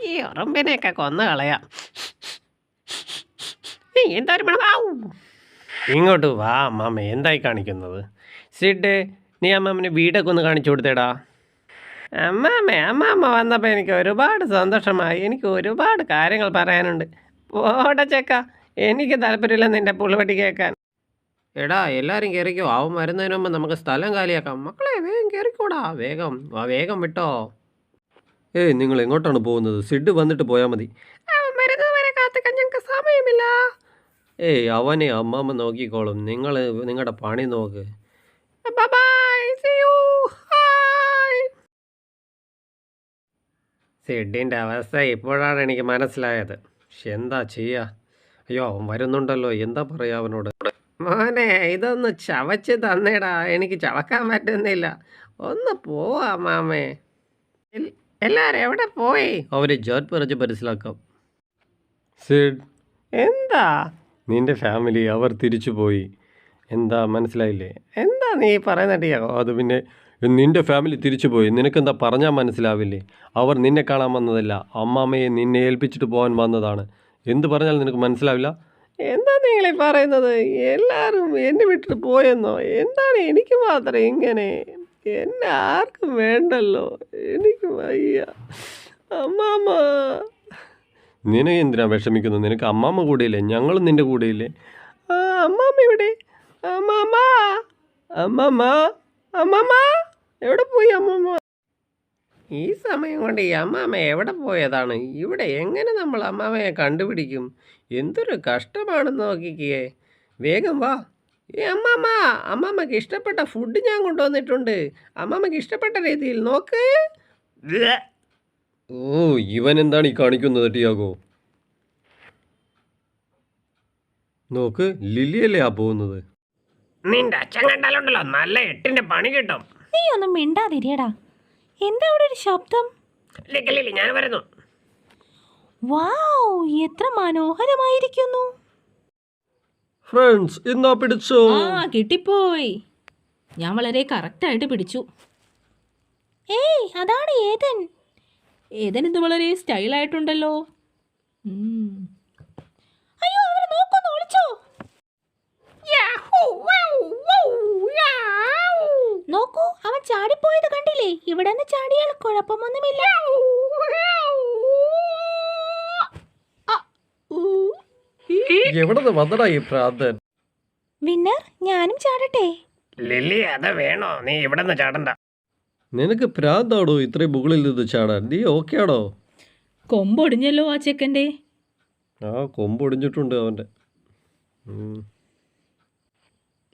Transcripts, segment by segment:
ഈ ഉറുമ്പിനെയൊക്കെ കൊന്നു കളയാം. എന്തായാലും വേണം. ഇങ്ങോട്ട് വാ അമ്മാമ്മ, എന്തായി കാണിക്കുന്നത്? സിഡ്, നീ അമ്മാമ്മന് വീടൊക്കെ ഒന്ന് കാണിച്ചു കൊടുത്തേടാ. അമ്മാമ്മ വന്നപ്പോൾ എനിക്ക് ഒരുപാട് സന്തോഷമായി. എനിക്ക് ഒരുപാട് കാര്യങ്ങൾ പറയാനുണ്ട്. പോടെ ചെക്ക, എനിക്ക് താല്പര്യമില്ല നിന്റെ പുളുവടി കേൾക്കാൻ. എടാ എല്ലാവരും കയറിക്കോ, അവൻ വരുന്നതിന് മുമ്പ് നമുക്ക് സ്ഥലം കാലിയാക്കാം. മക്കളെ വേഗം കയറിക്കോടാ, വേഗം വിട്ടോ. ഏയ്, നിങ്ങൾ എങ്ങോട്ടാണ് പോകുന്നത്? സിഡ് വന്നിട്ട് പോയാൽ മതി. അവൻ വരുന്നത് വരെ കാത്തിക്കാൻ ഞങ്ങൾക്ക് സമയമില്ല. ഏയ്, അവനെ അമ്മാമ്മ നോക്കിക്കോളും. നിങ്ങൾ നിങ്ങളുടെ പണി നോക്ക്. സിഡിൻ്റെ അവസ്ഥ ഇപ്പോഴാണ് എനിക്ക് മനസ്സിലായത്. പക്ഷെ എന്താ ചെയ്യുക? അയ്യോ, അവൻ വരുന്നുണ്ടല്ലോ, എന്താ പറയാ അവനോട്? മോനെ, ഇതൊന്ന് ചവച്ച് തന്നേടാ, എനിക്ക് ചവക്കാൻ പറ്റുന്നില്ല. ഒന്ന് പോവാ മാമേ. എല്ലാരും എവിടെ പോയി? അവരെ ജാറ്റ് പറച്ച് മനസ്സിലാക്കാം. സിഡ്, എന്താ? നിന്റെ ഫാമിലി അവർ തിരിച്ചു പോയി. എന്താ മനസ്സിലായില്ലേ? എന്താ നീ പറയുന്നത്? അത് പിന്നെ നിന്റെ ഫാമിലി തിരിച്ചു പോയി. നിനക്കെന്താ പറഞ്ഞാൽ മനസ്സിലാവില്ലേ? അവർ നിന്നെ കാണാൻ വന്നതല്ല, അമ്മാമ്മയെ നിന്നെ ഏൽപ്പിച്ചിട്ട് പോകാൻ വന്നതാണ്. എന്ത് പറഞ്ഞാൽ നിനക്ക് മനസ്സിലാവില്ല? എന്താ നിങ്ങളീ പറയുന്നത്? എല്ലാവരും എന്നെ വിട്ടിട്ട് പോയെന്നോ? എന്താണ് എനിക്ക് മാത്രം ഇങ്ങനെ? എന്നെ ആർക്കും വേണ്ടല്ലോ, എനിക്ക് വയ്യ. അമ്മാമ്മ, നിനക്ക് എന്തിനാ വിഷമിക്കുന്നത്? നിനക്ക് അമ്മാമ്മ കൂടെയില്ലേ? ഞങ്ങളും നിന്റെ കൂടെയില്ലേ? അമ്മാമ്മ ഇവിടെ. അമ്മാമ്മ, അമ്മാമ്മ, അമ്മാമ്മ, എവിടെ പോയി അമ്മാമ്മ? ഈ സമയം കൊണ്ട് ഈ അമ്മാമ്മ എവിടെ പോയതാണ്? ഇവിടെ എങ്ങനെ നമ്മൾ അമ്മാമ്മയെ കണ്ടുപിടിക്കും? എന്തൊരു കഷ്ടമാണെന്ന് നോക്കിക്കേ. വേഗം വാ. ഈ അമ്മാമ്മക്ക് ഇഷ്ടപ്പെട്ട ഫുഡ് ഞാൻ കൊണ്ടുവന്നിട്ടുണ്ട്. അമ്മാമ്മക്ക് ഇഷ്ടപ്പെട്ട രീതിയിൽ നോക്ക്. ഓ, ഇവൻ എന്താണ് ഈ കാണിക്കുന്നത് ടിയാഗോ? നോക്ക്, ലില്ലിയല്ലേ ആ പോകുന്നത്. നിന്റെ അച്ഛൻ കണ്ടാലുണ്ടല്ലോ, നല്ല 8ന്റെ പണി കിട്ടും. നീ ഒന്നും മിണ്ടാതിരിയടാ. എന്താ അവിടെ ഒരു ശബ്ദം? ലില്ലി, ഞാൻ വരുന്നു. വാവ്, എത്ര മനോഹരമായിരിക്കുന്നു. ഫ്രണ്ട്സ്, എന്നാ പിടിച്ചോ? കിട്ടിപ്പോയി. ഞാൻ വളരെ കറക്റ്റായിട്ട് പിടിച്ചു. ഏയ്, അതാണ് ഏതൻ. ഏതൻ ഇത് വളരെ സ്റ്റൈലായിട്ടുണ്ടല്ലോ. അയ്യോ, അവരെ നോക്കൊന്ന് ഒളിച്ചോ. നോക്കൂ, അവൻ ചാടിപ്പോയത് കണ്ടില്ലേ? ഇവിടെ നിന്ന് ചാടിയാൽ കുഴപ്പമൊന്നുമില്ല. എവിടെ വന്നടാ ഈ പ്രാന്തൻ? വിന്നർ, ഞാനും ചാടട്ടെ? ലില്ലി, അത് വേണോ? നീ ഇവിടെ നിന്ന് ചാടണ്ട. നിനക്ക് പ്രാന്താടോ ഇത്രയും മുകളിൽ നിന്ന് ചാടാൻ? നീ ഓക്കെ ആണോ? കൊമ്പൊടിഞ്ഞല്ലോ ആ ചെക്കൻ്റെ. ആ, കൊമ്പൊടിഞ്ഞിട്ടുണ്ട് അവൻ്റെ.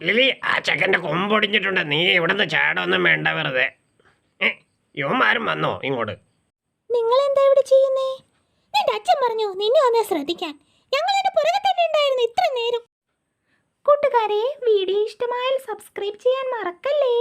ലില്ലി, ആ ചെക്കൻ്റെ കൊമ്പൊടിഞ്ഞിട്ടുണ്ട്. നീ ഇവിടെ നിന്ന് ചാടൊന്നും വേണ്ട വെറുതെ. യുവമാരും വന്നോ ഇങ്ങോട്ട്? നിങ്ങൾ എന്താ ഇവിടെ ചെയ്യുന്നേ? നിന്റെ അച്ഛൻ പറഞ്ഞു നിന്നെ ഒന്ന് ശ്രദ്ധിക്കാൻ. ഞങ്ങൾ എന്റെ പുറകെ തന്നെ ഉണ്ടായിരുന്നു ഇത്ര നേരം. കൂട്ടുകാരെ, വീഡിയോ ഇഷ്ടമായാൽ സബ്സ്ക്രൈബ് ചെയ്യാൻ മറക്കല്ലേ.